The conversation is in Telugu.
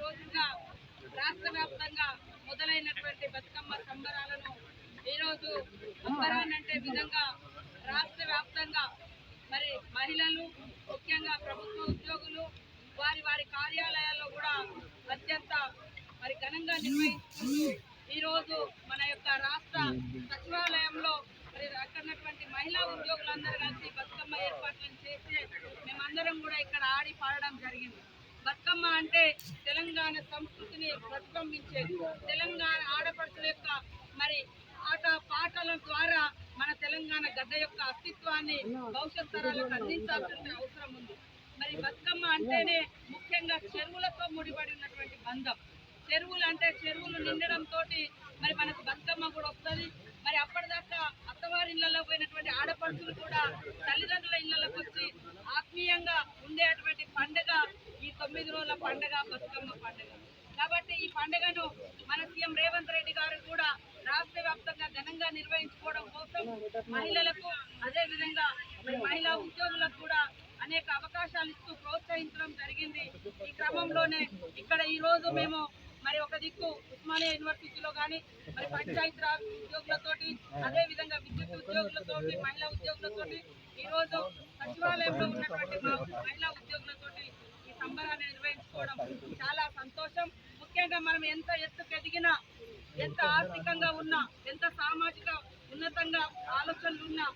రోజులుగా రాష్ట్ర వ్యాప్తంగా మొదలైనటువంటి బతుకమ్మ సంబరాలను ఈరోజు సంబరాన్నంటే విధంగా రాష్ట్ర వ్యాప్తంగా మరి మహిళలు ముఖ్యంగా ప్రభుత్వ ఉద్యోగులు వారి వారి కార్యాలయాల్లో కూడా అత్యంత మరి ఘనంగా నిర్వహిస్తూ ఈరోజు మన యొక్క రాష్ట్ర సచివాలయంలో మరి అక్కడున్నటువంటి మహిళా ఉద్యోగులందరూ కలిసి బతుకమ్మ ఏర్పాట్లను చేసి మేమందరం కూడా ఇక్కడ ఆడి పాడడం జరిగింది. బతుకమ్మ అంటే తెలంగాణ సంస్కృతిని ప్రతిబింబించేది. తెలంగాణ ఆడపడుచుల యొక్క మరి ఆట పాటల ద్వారా మన తెలంగాణ గడ్డ యొక్క అస్తిత్వాన్ని భవిష్యత్ తరాలకు అందించాల్సిన అవసరం ఉంది. మరి బతుకమ్మ అంటేనే ముఖ్యంగా చెరువులతో ముడిపడి ఉన్నటువంటి బంధం. చెరువులు అంటే చెరువులు నిండడంతో మరి మనకు బతుకమ్మ కూడా వస్తుంది. మరి అప్పటిదాకా అత్తవారి ఇళ్లలో పోయినటువంటి ఆడపడుచులు కూడా తల్లిదండ్రుల ఇళ్లలోకి వచ్చి ఆత్మీయంగా ఉండేటువంటి పండుగ ఈ 9 రోజుల పండుగ బతుకమ్మ పండుగ. కాబట్టి ఈ పండుగను మన సీఎం రేవంత్ రెడ్డి గారు కూడా రాష్ట్ర వ్యాప్తంగా ఘనంగా నిర్వహించుకోవడం కోసం మహిళలకు అదేవిధంగా మహిళా ఉద్యోగులకు కూడా అనేక అవకాశాలు ఇస్తూ ప్రోత్సహించడం జరిగింది. ఈ క్రమంలోనే ఇక్కడ ఈ రోజు మేము మరి ఒక దిక్కు ఉస్మానియా యూనివర్సిటీలో కానీ మరి పంచాయతీరాజ్ ఉద్యోగులతోటి అదేవిధంగా విద్యుత్ ఉద్యోగులతోటి మహిళా ఉద్యోగులతోటి ఈరోజు సచివాలయంలో ఉన్నటువంటి మహిళా ఉద్యోగులతోటి ఈ సంబరాన్ని నిర్వహించుకోవడం చాలా సంతోషం. ముఖ్యంగా మనం ఎంత ఎత్తుకు ఎదిగినా, ఎంత ఆర్థికంగా ఉన్నా, ఎంత సామాజిక ఉన్నతంగా ఆలోచనలు ఉన్నా